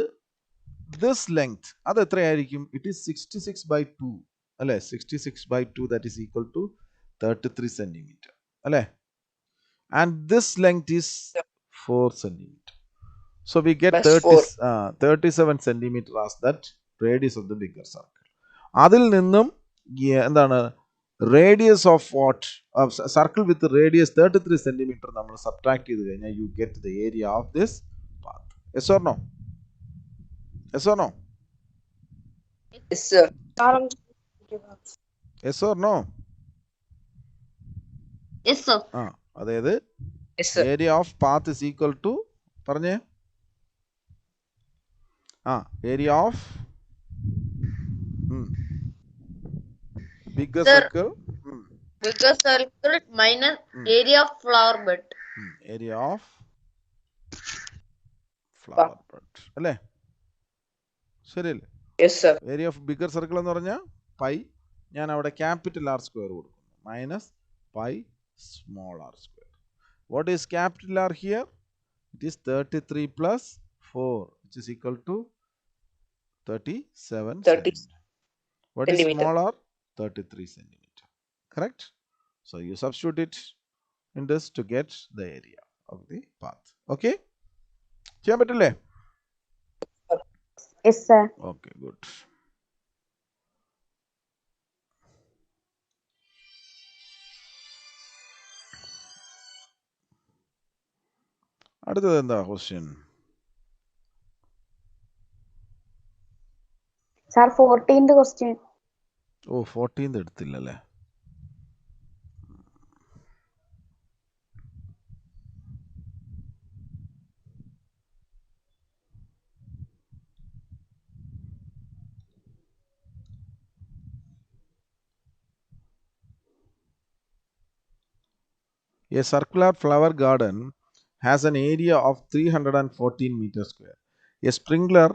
ദിസ് ലെങ്ത് അത് എത്രയായിരിക്കും? ഇറ്റ് ഈസ് 66/2 അല്ലേ? 66/2 that is equal to 33 centimeter അല്ലേ? And this length is 4 centimeter. So we get 37 centimeter as that radius of the bigger circle. അതിൽ നിന്നും എന്താണ് radius of what? Circle with the radius 33 centimeter നമ്മൾ subtract ചെയ്ത് കഴിഞ്ഞാൽ you get the area of this path. Yes or no? Yes or no? Yes, sir. Yes or no? Yes, sir. അതായത് Yes, sir. area of path is equal to പറഞ്ഞേ area of bigger circle Bigger circle minus area of flower bed. area of flower bed അല്ലേ? ശരിയല്ലേ? Yes, sir. Area of bigger circle എന്ന് പറഞ്ഞാൽ pi, ഞാൻ അവിടെ capital R square കൊടുക്കുന്നു, minus pi small R square. What is capital R here? It is 33 plus 4 which is equal to 37 centimeter. What is small r? 33 centimeter. Correct? So you substitute it. index to get the area of the path. Okay? ചെയ്യാൻ പറ്റില്ലേ? Yes, sir. Okay, good. അടുത്തത് എന്താ question? Sir, 14th question. ഓ 14th എടുത്തില്ലല്ലേ? A circular flower garden has an area of 314 meters square. A sprinkler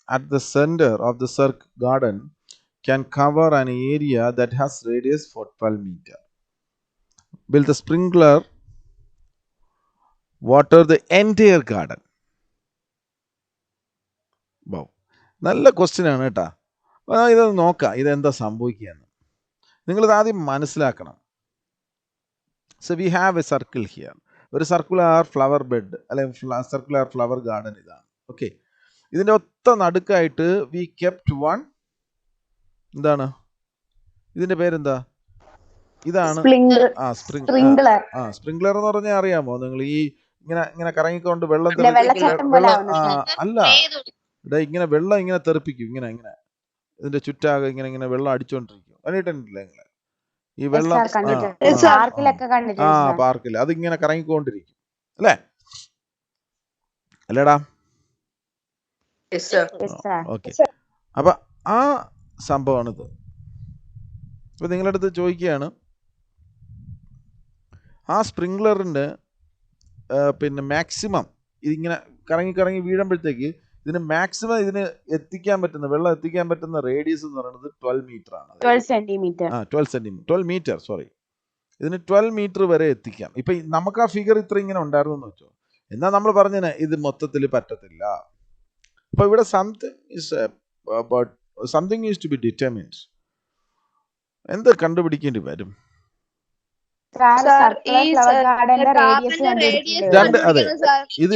at the center of the garden can cover an area that has radius for 12 meters. Will the sprinkler water the entire garden? Wow. നല്ല question ആണ് കേട്ടാ. ഇതൊന്ന് നോക്കാം ഇതെന്താ സംഭവിക്കുകയെന്ന്. നിങ്ങളിത് ആദ്യം മനസ്സിലാക്കണം. So we have a circle here. ഒരു സർക്കുലർ ഫ്ലവർ ബെഡ് അല്ലെങ്കിൽ സർക്കുലർ ഫ്ലവർ ഗാർഡൻ ഇതാണ്. ഓക്കെ, ഇതിൻ്റെ ഒത്ത നടുക്കായിട്ട് വി കെപ്റ്റ് വൺ, എന്താണ് ഇതിന്റെ പേരെന്താ? ഇതാണ് സ്പ്രിംഗ്ലർ എന്ന് പറഞ്ഞാൽ അറിയാമോ നിങ്ങൾ? ഈ ഇങ്ങനെ ഇങ്ങനെ കറങ്ങിക്കൊണ്ട് വെള്ളം അല്ല, ഇങ്ങനെ വെള്ളം ഇങ്ങനെ തെറിപ്പിക്കും, ഇങ്ങനെ ഇങ്ങനെ ഇതിന്റെ ചുറ്റാകെ ഇങ്ങനെ ഇങ്ങനെ വെള്ളം അടിച്ചോണ്ടിരിക്കും. കണ്ടിട്ടില്ല നിങ്ങള് ഈ വെള്ളം? പാർക്കിൽ അതിങ്ങനെ കറങ്ങിക്കൊണ്ടിരിക്കും അല്ലേ? അല്ലേടാ? ഓക്കെ, അപ്പൊ ആ സംഭവമാണിത്. ഇപ്പൊ നിങ്ങളുടെ അടുത്ത് ചോദിക്കുകയാണ്, ആ സ്പ്രിംഗ്ലറിന്റെ പിന്നെ മാക്സിമം ഇതിങ്ങനെ കറങ്ങി കറങ്ങി വീഴുമ്പോഴത്തേക്ക് ഇതിന് മാക്സിമം ഇതിന് എത്തിക്കാൻ പറ്റുന്ന വെള്ളം എത്തിക്കാൻ പറ്റുന്ന റേഡിയസ് എന്ന് പറയുന്നത് 12 മീറ്റർ ആണ്. 12 മീറ്റർ സോറി, ഇതിന് 12 മീറ്റർ വരെ എത്തിക്കാം. ഇപ്പൊ നമുക്ക് ആ ഫിഗർ ഇത്ര ഇങ്ങനെ ഉണ്ടായിരുന്നു എന്ന് വെച്ചോ, എന്നാൽ നമ്മൾ പറഞ്ഞതിന് ഇത് മൊത്തത്തിൽ പറ്റത്തില്ല. അപ്പൊ ഇവിടെ something is to be determined. എന്ത് കണ്ടുപിടിക്കേണ്ടി വരും? അതെ, ഇത്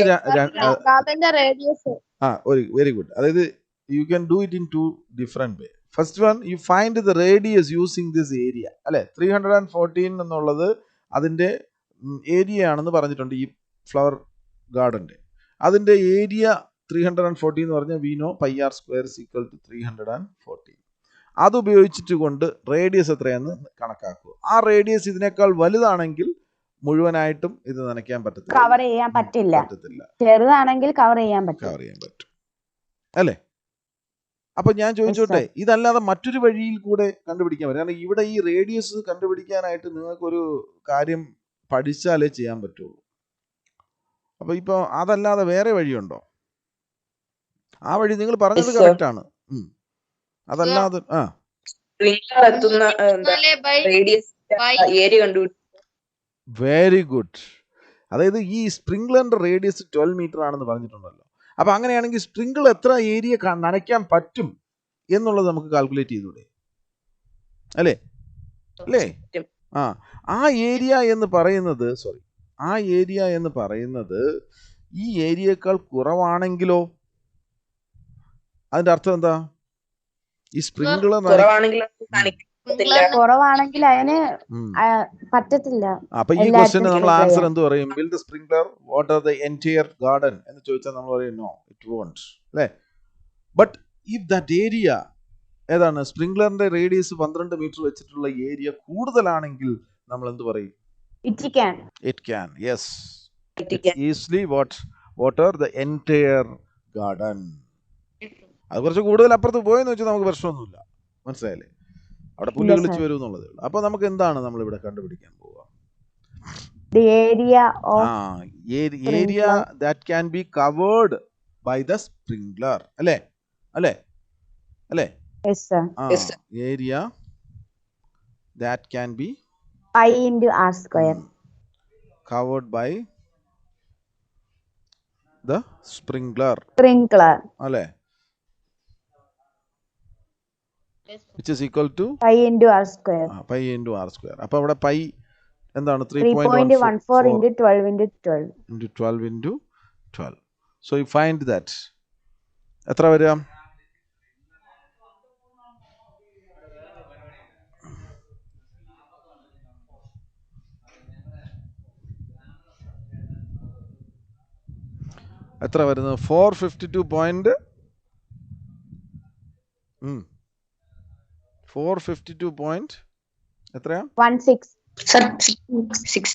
വെരി ഗുഡ്. അതായത് you can do it in 2 different way. First one, you find the radius using this area അല്ലെ. 314 എന്നുള്ളത് അതിന്റെ ഏരിയ ആണെന്ന് പറഞ്ഞിട്ടുണ്ട് ഈ ഫ്ലവർ ഗാർഡന്റെ. അതിന്റെ ഏരിയ 314 എന്ന് പറഞ്ഞാൽ we know pi R square is equal to 314. അത് ഉപയോഗിച്ചിട്ട് കൊണ്ട് റേഡിയസ് എത്രയാന്ന് കണക്കാക്കുക. ആ റേഡിയസ് ഇതിനേക്കാൾ വലുതാണെങ്കിൽ മുഴുവനായിട്ടും ഇത് നനയ്ക്കാൻ പറ്റത്തില്ല, കവർ ചെയ്യാൻ പറ്റില്ല. ചെറുതാണെങ്കിൽ കവർ ചെയ്യാൻ പറ്റും അല്ലേ? അപ്പൊ ഞാൻ ചോദിച്ചോട്ടെ, ഇതല്ലാതെ മറ്റൊരു വഴിയിൽ കൂടെ കണ്ടുപിടിക്കാൻ പറ്റും? കാരണം ഇവിടെ ഈ റേഡിയസ് കണ്ടുപിടിക്കാനായിട്ട് നിങ്ങൾക്കൊരു കാര്യം പഠിച്ചാലേ ചെയ്യാൻ പറ്റുള്ളൂ. അപ്പൊ ഇപ്പൊ അതല്ലാതെ വേറെ വഴിയുണ്ടോ? ആ വഴി നിങ്ങൾ പറഞ്ഞത് കറക്റ്റ് ആണ്. അതല്ലാതെ വെരി ഗുഡ്. അതായത് ഈ സ്പ്രിംഗ്ലറിന്റെ റേഡിയസ് 12 മീറ്റർ ആണെന്ന് പറഞ്ഞിട്ടുണ്ടല്ലോ. അപ്പൊ അങ്ങനെയാണെങ്കിൽ സ്പ്രിംഗിൾ എത്ര ഏരിയ നനയ്ക്കാൻ പറ്റും എന്നുള്ളത് നമുക്ക് കാൽക്കുലേറ്റ് ചെയ്തൂടെ? അല്ലേ? ആ ഏരിയ എന്ന് പറയുന്നത് ഈ ഏരിയയേക്കാൾ കുറവാണെങ്കിലോ? അതിന്റെ അർത്ഥം എന്താ? ഈ സ്പ്രിംഗിൾ കുറവാണെങ്കിൽ അതിന് പറ്റത്തില്ല. അപ്പൊ ഈ ക്വസ്റ്റ്യന് നമ്മൾ ആൻസർ എന്ത് പറയും? Will the sprinkler water the entire garden എന്ന് ചോദിച്ചാൽ നമ്മൾ പറയും നോ, ഇറ്റ് വോണ്ട്, അല്ലേ? ബട്ട് ഇഫ് ദാറ്റ് ഏരിയ ഏതാണ്? സ്പ്രിംഗ്ലറിന്റെ റേഡിയസ് 12 മീറ്റർ വെച്ചിട്ടുള്ള ഏരിയ കൂടുതലാണെങ്കിൽ നമ്മൾ എന്ത് പറയും? It can yes easily water the entire garden. അത് കുറച്ച് കൂടുതൽ അപ്പുറത്ത് പോയെന്ന് വെച്ചാൽ നമുക്ക് പ്രശ്നമൊന്നുമില്ല, മനസ്സിലായില്ലേ? അവിടെ പുല്ല് കളിച്ച് വരും എന്നുള്ളതേ ഉള്ളൂ. അപ്പൊ നമുക്ക് എന്താണ് നമ്മൾ ഇവിടെ കണ്ടുപിടിക്കാൻ പോവുക? Area that can be covered by the sprinkler, അല്ലേ? Area that can be pi into R square covered by the sprinkler, അല്ലേ? Which is equal to pi into r square. Pi into r square. അപ്പോൾ അവിടെ pi എന്താണ് 3.14 into 12 into 12. into 12 into 12. So you find that. എത്ര വരിക? എത്ര വരുന്നത്? 452 point 452 point എത്രയാ? 16. Sir, 6. 16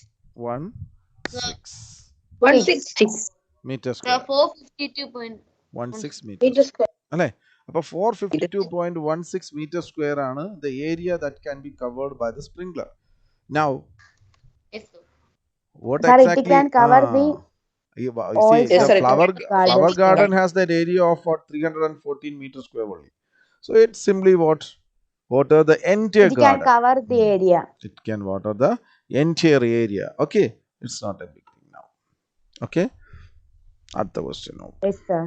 metre square. 452.16 metre square അല്ലേ? അപ്പോൾ 452.16 മീറ്റർ സ്ക്വയർ ആണ് the area that can be covered by the sprinkler. Now Yes, sir. what Sir, it exactly can cover the you all see Yes, the sir, it flower can. flower garden has that area of what 314 meter square only. So it's simply what water the entire It can garden. cover the area. It can water the entire area. Okay, it's not a big thing now. Okay, അടുത്ത question നോക്കാം. Yes, sir.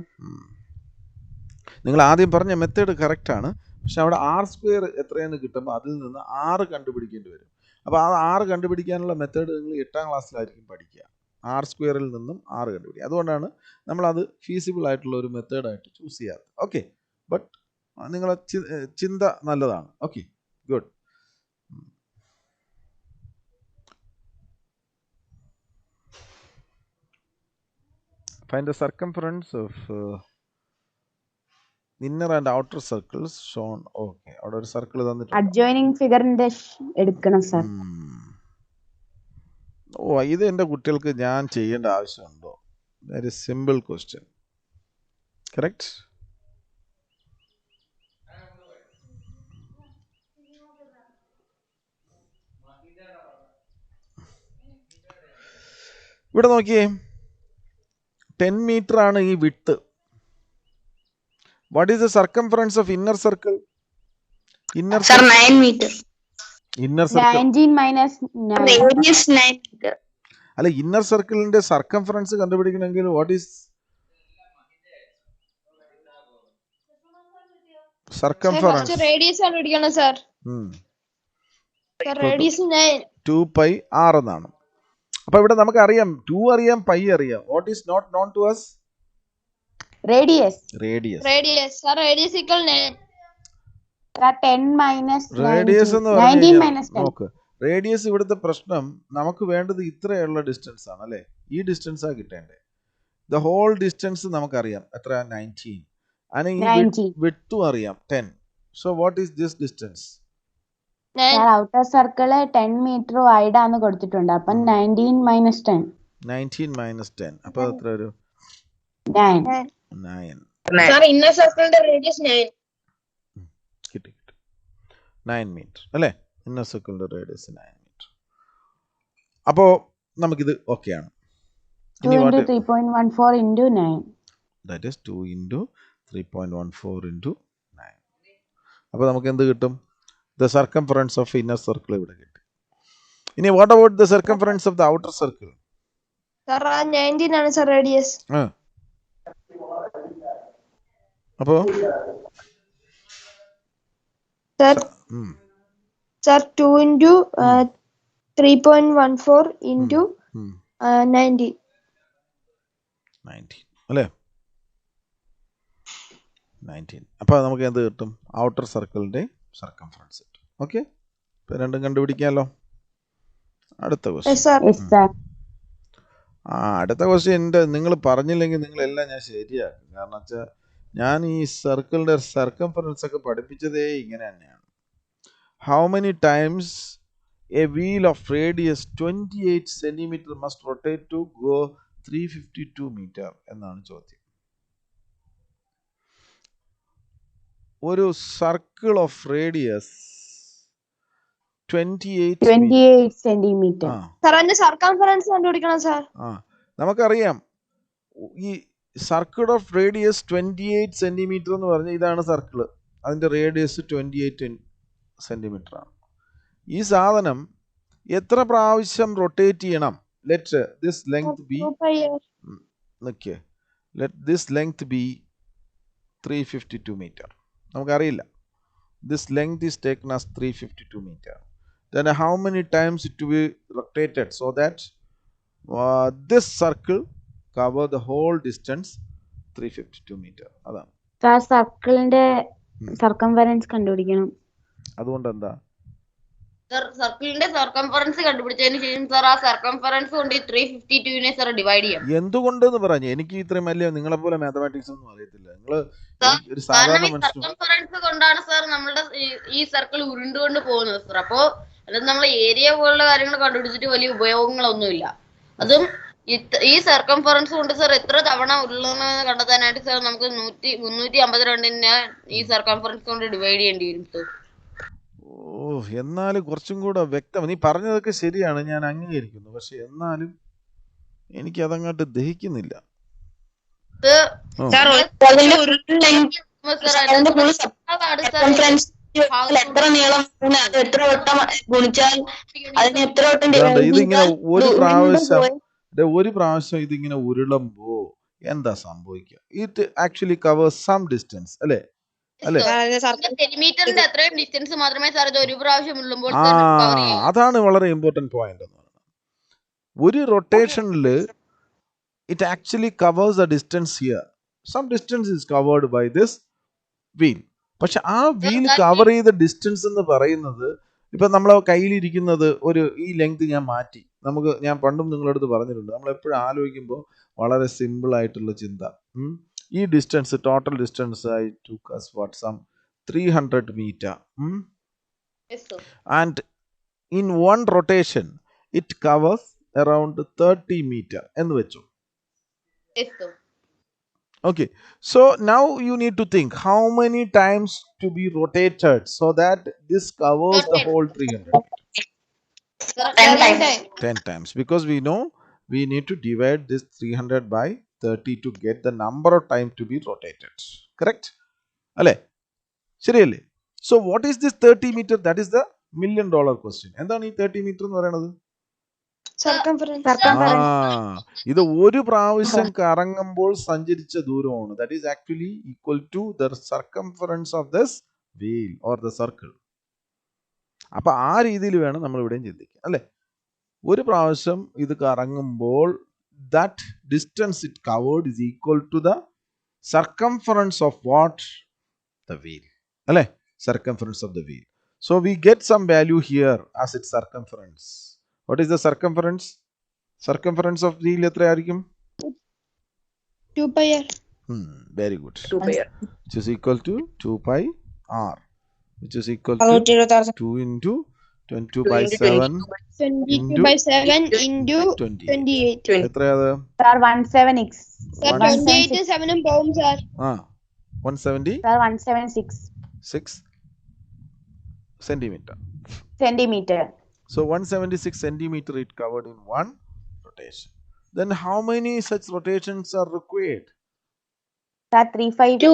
നിങ്ങൾ ആദ്യം പറഞ്ഞ method correct ആണ്, പക്ഷെ അവിടെ R square എത്രയെന്ന് കിട്ടുമ്പോൾ അതിൽ നിന്ന് 6 കണ്ടുപിടിക്കേണ്ടി വരും. അപ്പോൾ ആ 6 കണ്ടുപിടിക്കാനുള്ള മെത്തേഡ് നിങ്ങൾ 8ാം ക്ലാസ്സിലായിരിക്കും പഠിക്കുക. ആർ സ്ക്വയറിൽ നിന്നും 6 കണ്ടുപിടിക്കുക. അതുകൊണ്ടാണ് നമ്മളത് ഫീസിബിൾ ആയിട്ടുള്ള ഒരു മെത്തേഡായിട്ട് ചൂസ് ചെയ്യാറ്. ഓക്കെ, ബട്ട് നിങ്ങളെ ചിന്ത നല്ലതാണ്. Okay, good. Find the circumference of inner and outer circles shown. Okay, അവിടെ ഒരു സർക്കിൾ തന്നിട്ടുണ്ട്. അഡ്ജോയിനിങ് ഫിഗറിന്റെ എടുക്കണം സർ. ഓ, ഇത് എൻ്റെ കുട്ടികൾക്ക് ഞാൻ ചെയ്യേണ്ട ആവശ്യമുണ്ടോ? Very simple question. കറക്റ്റ്. ഇവിടെ നോക്കിയേ, 10 മീറ്റർ ആണ് ഈ width. What is the circumference of inner circle? Sir, 9 meter. Inner circle 19 minus 9. Radius 9 meter. അല്ല, ഇന്നർ സർക്കിളിന്റെ സർക്കംഫറൻസ് കണ്ടുപിടിക്കണമെങ്കിൽ വാട്ട് ഈസ് സർക്കംഫറൻസ്? റേഡിയസ് കണ്ടുപിടിക്കണം സർ. റേഡിയസ് 2 pi r എന്നാണ്. അപ്പൊ ഇവിടെ നമുക്ക് അറിയാം 2 അറിയാം, പൈ അറിയാം. What is not known to us? Radius. Radius sir, radius equal 9. 10 minus radius എന്ന് 19 പറഞ്ഞു minus 10. നോക്ക്. റേഡിയസ് ഇവിടുത്തെ പ്രശ്നം, നമുക്ക് വേണ്ടത് ഇത്രയുള്ള ഡിസ്റ്റൻസ് ആണ് അല്ലേ? ഈ ഡിസ്റ്റൻസാ കിട്ടേണ്ടത്. ദ ഹോൾ ഡിസ്റ്റൻസ് നമുക്കറിയാം എത്ര? 19.19. വിഡ്ത്തും അറിയാം 10. So what is this distance? Outer circle 10 metre wide ആണ് കൊടുത്തിട്ടുണ്ട്. അപ്പം 19 minus 10. 19 minus 10. അപ്പൊ എത്ര ഒരു 9. 9. Sir, inner circle the radius 9. കിട്ടി 9 മീറ്റർ അല്ലേ? ഇന്നർ സർക്കിളിന്റെ റേഡിയസ് 9 മീറ്റർ. അപ്പോ നമുക്കിത് ഓക്കെയാണ്. 2 into 3.14 into 9. That is 2 into 3.14 into 9. അപ്പോൾ നമുക്ക് എന്ത് കിട്ടും? The circumference of inner circle ഇവിടെ കിട്ടി. ഇനി what about the circumference of the outer circle? Sir 19 ആണ് സർ റേഡിയസ്. അപ്പോ സർ 2 into 3.14 into 19 അല്ലേ? 19. അപ്പോൾ നമുക്ക് എന്ത് കിട്ടും? ഔട്ടർ സർക്കിളിന്റെ സർക്കംഫറൻസ് കിട്ടും. ഓക്കെ, ഇപ്പൊ രണ്ടും കണ്ടുപിടിക്കാമല്ലോ. അടുത്ത ക്വസ്റ്റ്യൻ. അടുത്ത ക്വസ്റ്റ്യൻ നിങ്ങൾ പറഞ്ഞില്ലെങ്കിൽ നിങ്ങളെല്ലാം ഞാൻ ശരിയാക്കും. കാരണം വെച്ചാൽ ഞാൻ ഈ സർക്കിളിന്റെ സർക്കംഫറൻസ് ഒക്കെ പഠിപ്പിച്ചതേ ഇങ്ങനെ തന്നെയാണ്. How many times a wheel of radius 28 centimetre must rotate to go 352 metre എന്നാണ് ചോദ്യം. ഒരു circle of radius 28 centimetre. Sir അതിന്റെ സർക്കംഫറൻസ് കണ്ടുപിടിക്കണം സർ. നമുക്കറിയാം ഈ സർക്കിൾ ഓഫ് റേഡിയസ് 28 സെന്റിമീറ്റർ എന്ന് പറഞ്ഞാൽ ഇതാണ് സർക്കിൾ, അതിന്റെ റേഡിയസ് 28 സെന്റിമീറ്റർ ആണ്. ഈ സാധനം എത്ര പ്രാവശ്യം റൊട്ടേറ്റ് ചെയ്യണം? Let this length be let this length be 352 metre. നമുക്കറിയില്ല. This length is taken as 352 metre. then how many times it will be rotated so that this circle cover the whole distance 352 meter. അതാണ് sir സർക്കിളിന്റെ circumference കണ്ടുപിടിക്കണം. അതുകൊണ്ട് എന്താ sir സർക്കിളിന്റെ circumference കണ്ടുപിടിച്ചതിന് ശേഷം sir ആ circumference കൊണ്ട് 352നെ സർ ഡിവൈഡ് ചെയ്യാം. എന്തുകൊണ്ടെന്ന് പറഞ്ഞു. എനിക്ക് ഇത്രയും വലിയ നിങ്ങളെ പോലെ മാത്തമാറ്റിക്സ് ഒന്നും അറിയത്തില്ല. നിങ്ങൾ ഒരു സാധാരണ സർക്കംഫറൻസ് കൊണ്ടാണ് സർ നമ്മുടെ ഈ സർക്കിൾ ഉരുണ്ടുകൊണ്ട് പോകുന്നത് സർ. അപ്പോ അല്ലാതെ നമ്മൾ ഏരിയ പോലുള്ള കാര്യങ്ങൾ കണ്ടുപിടിച്ചിട്ട് വലിയ ഉപയോഗങ്ങളൊന്നുമില്ല. അതും ഈ സർക്കംഫറൻസ് കൊണ്ട് സർ എത്ര തവണ ഉരുളുന്നതെന്ന് കണ്ടെത്താനായിട്ട് സർ നമുക്ക് 352നെ ഈ സർക്കംഫറൻസ് കൊണ്ട് ഡിവൈഡ് ചെയ്യേണ്ടി വരും സർ. എന്നാലും കുറച്ചും കൂടെ വ്യക്തം. നീ പറഞ്ഞതൊക്കെ ശരിയാണ്, ഞാൻ അംഗീകരിക്കുന്നു. പക്ഷെ എന്നാലും എനിക്ക് അതങ്ങോട്ട് ദഹിക്കുന്നില്ല. ഇതിങ്ങനെ ഒരു പ്രാവശ്യം ഇതിങ്ങനെ ഉരുളുമ്പോ എന്താ സംഭവിക്കുക? It actually covers some distance അല്ലേ? അതാണ് വളരെ ഇമ്പോർട്ടന്റ് പോയിന്റ് എന്ന് പറയുന്നത്. ഒരു റൊട്ടേഷനില് it actually covers the distance here. Some distance is covered by this wheel. പക്ഷെ ആ വീൽ കവർ ചെയ്ത ഡിസ്റ്റൻസ് എന്ന് പറയുന്നത് ഇപ്പൊ നമ്മളെ കയ്യിലിരിക്കുന്നത് ഈ ലെങ്ത് ഞാൻ മാറ്റി. ഞാൻ പണ്ടും നിങ്ങളുടെ അടുത്ത് പറഞ്ഞിട്ടുണ്ട്, നമ്മൾ എപ്പോഴും ആലോചിക്കുമ്പോൾ വളരെ സിമ്പിൾ ആയിട്ടുള്ള ചിന്ത. ഈ distance total distance I took as what some 300 meter. And in one rotation it covers around 30 meter എന്ന് വെച്ചു. Okay, so now you need to think how many times to be rotated so that this covers the whole 300. 10 times, because we know we need to divide this 300 by 30 to get the number of time to be rotated. Correct? Alle? Sheriyalle? So what is this 30 meter? That is the $1 million question. എന്താണ് ഈ 30 meter എന്ന് പറയുന്നത്? ഇത് ഒരു പ്രാവശ്യം കറങ്ങുമ്പോൾ സഞ്ചരിച്ച ദൂരമാണ്. That is actually equal to the circumference of this wheel or the circle. അപ്പൊ ആ രീതിയിൽ വേണം നമ്മൾ ഇവിടെയും ചിന്തിക്കാൻ അല്ലെ? ഒരു പ്രാവശ്യം ഇത് കറങ്ങുമ്പോൾ that distance it covered is equal to the circumference of what? The wheel. Alle? Circumference of the wheel. So we get some value here as its circumference. What is the circumference? Circumference of wheel എത്ര ആയിരിക്കും? 2 pi r. Very good. 2 pi r. Which is equal to 2 pi r. Which is equal to 2 into 22 by 7 22 by 7 into 28. എത്രയാണ്? Sir 176. Sir 28 7 പോവും sir. 170. Sir 176 centimeter. So 176 centimeter it covered in one rotation. Then how many such rotations are required? Sir 352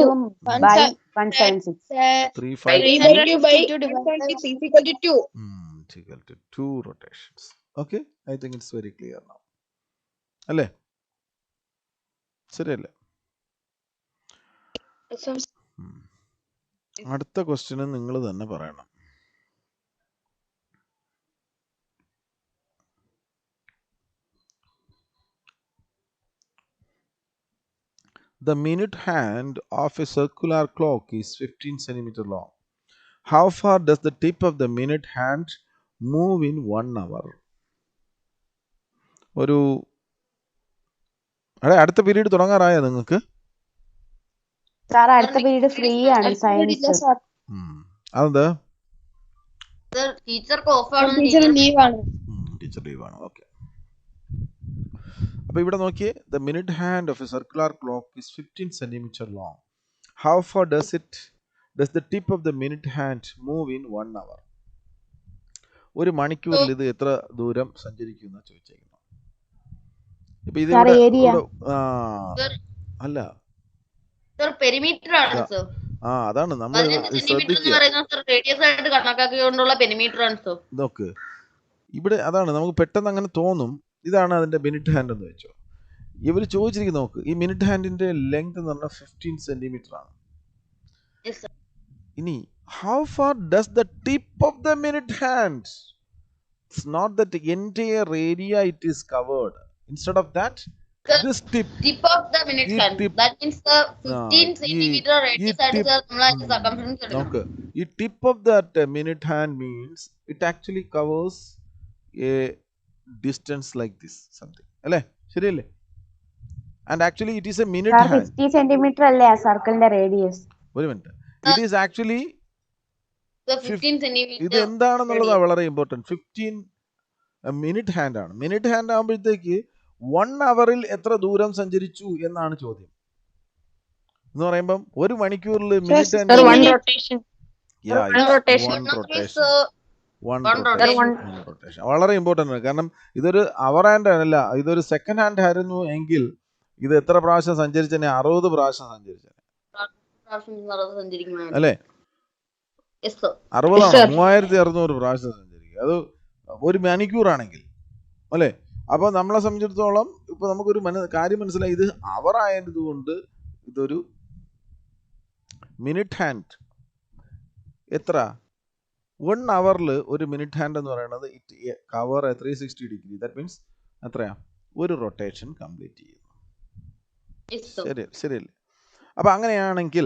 by 176. 352 by 176 is equal to 2. Equal to 2 rotations. Okay, I think it's very clear now. അല്ലേ? ശരിയല്ലേ? അടുത്ത question നിങ്ങൾ തന്നെ പറയണം. The minute hand of a circular clock is 15 centimeter long. How far does the tip of the minute hand move in 1 hour? അടുത്ത period തുടങ്ങാറായോ നിങ്ങൾക്ക്? Sir അടുത്ത period free ആണ് സയൻസ്. അതെന്താ? ടീച്ചർ ലീവ് ആണ്. ഓക്കെ. അപ്പോൾ ഇവിടെ നോക്കിയേ, the minute hand of a circular clock is 15 centimeter long. How far does the tip of the minute hand move in 1 hour? ഒരു മണിക്കൂറിൽ ഇത് എത്ര ദൂരം സഞ്ചരിക്കും എന്ന് ചോദിച്ചേക്കുന്നു. ഇപ്പൊ ഇത് അല്ല പെരിമീറ്റർ ആണ് സർ. അതാണ് നമ്മൾ നോക്ക് ഇവിടെ. അതാണ് നമുക്ക് പെട്ടെന്ന് അങ്ങനെ തോന്നും ഇതാണ് അതിന്റെ മിനിറ്റ് ഹാൻഡ് എന്ന് വെച്ചോ. ഇവർ ചോദിച്ചിരിക്കുന്നു, നോക്ക്, ഈ മിനിറ്റ് ഹാൻഡിന്റെ ലെങ്ത് എന്ന് പറഞ്ഞാൽ 15 സെന്റിമീറ്റർ ആണ്. ഇനി how far does the tip of the minute hand It's not that entire area it is covered. Instead of that, Sir, this tip, tip of the minute ഈ hand. tip, That means the 15 centimeter ഈ radius ആണ് tip, sir നമ്മൾ അതിന്റെ circumference എടുക്കണം. നോക്ക്, ഈ tip of that minute hand means it actually covers a distance like this something. അല്ലേ, ശരിയല്ലേ? And actually it is a minute sir hand. 50 centimetre അല്ലേ ആ സർക്കിളിന്റെ റേഡിയസ്? ഒരു minute, it is actually The 15 centimeter. ഇത് എന്താണെന്നുള്ളതാ വളരെ ഇമ്പോർട്ടൻറ്റ്. 15 മിനിറ്റ് ഹാൻഡ് ആണ്. Minute hand ആകുമ്പോഴത്തേക്ക് 1 അവറിൽ എത്ര ദൂരം സഞ്ചരിച്ചു എന്നാണ് ചോദ്യം. എന്ന് പറയുമ്പം ഒരു മണിക്കൂറിൽ minute Sir, hand one rotation. One rotation. വളരെ ഇമ്പോർട്ടൻ്റ് ആണ്. കാരണം ഇതൊരു അവർ ഹാൻഡ് അല്ല, ഇതൊരു സെക്കൻഡ് ഹാൻഡ് ആയിരുന്നു എങ്കിൽ ഇത് എത്ര പ്രാവശ്യം സഞ്ചരിച്ചേ? 60 പ്രാവശ്യം സഞ്ചരിച്ചേ അല്ലേ? 60 3600 പ്രാവശ്യം സഞ്ചരിക്കും. അത് ഒരു മണിക്കൂറാണെങ്കിൽ അല്ലേ? അപ്പോൾ നമ്മളെ സംബന്ധിച്ചിടത്തോളം ഇപ്പൊ നമുക്കൊരു കാര്യം മനസ്സിലായി, ഇത് അവർ ആയതുകൊണ്ട് ഇതൊരു മിനിറ്റ് ഹാൻഡ്. എത്ര 1 അവറിൽ ഒരു മിനിറ്റ് ഹാൻഡ് എന്ന് പറയുന്നത് it cover 360 degree. That means എത്രയാ? ഒരു റൊട്ടേഷൻ കംപ്ലീറ്റ് ചെയ്യുന്നു. ശരിയല്ലേ? അപ്പൊ അങ്ങനെയാണെങ്കിൽ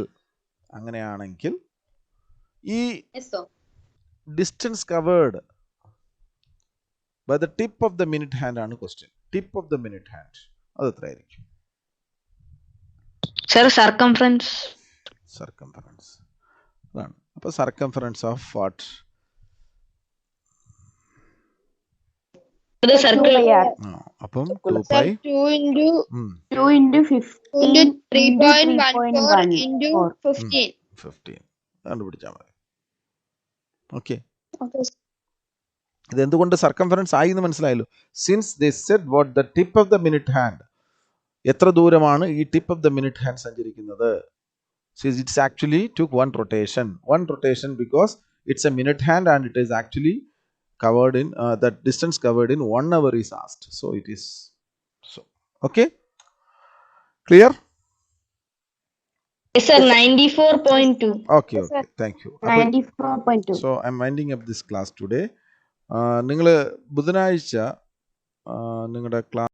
ഈ distance covered by the tip of the minute hand ആണ് question. Tip of the minute hand അത് എത്രയായിരിക്കും? Sir, circumference. അതാണ്. അപ്പൊ circumference of what? The circle. അപ്പം 2π 2 into 2 into 15 3.14 into 15. 15 കണ്ടുപിടിച്ചാൽ മതി. Okay, Okay. ഇത് എന്തുകൊണ്ട് സർക്കംഫറൻസ് ആയി എന്ന് മനസ്സിലായല്ലോ. Since they Z what the tip of the minute hand, എത്ര ദൂരമാണ് ഈ tip of the minute hand സഞ്ചരിക്കുന്നത്? It's actually took one rotation because it's a minute hand and it is actually covered in that distance covered in 1 hour is asked. So it is so. Okay, clear? Yes, sir, 94.2. Okay, thank you. 94.2. So I'm winding up this class today. നിങ്ങൾ ബുധനാഴ്ച നിങ്ങളുടെ class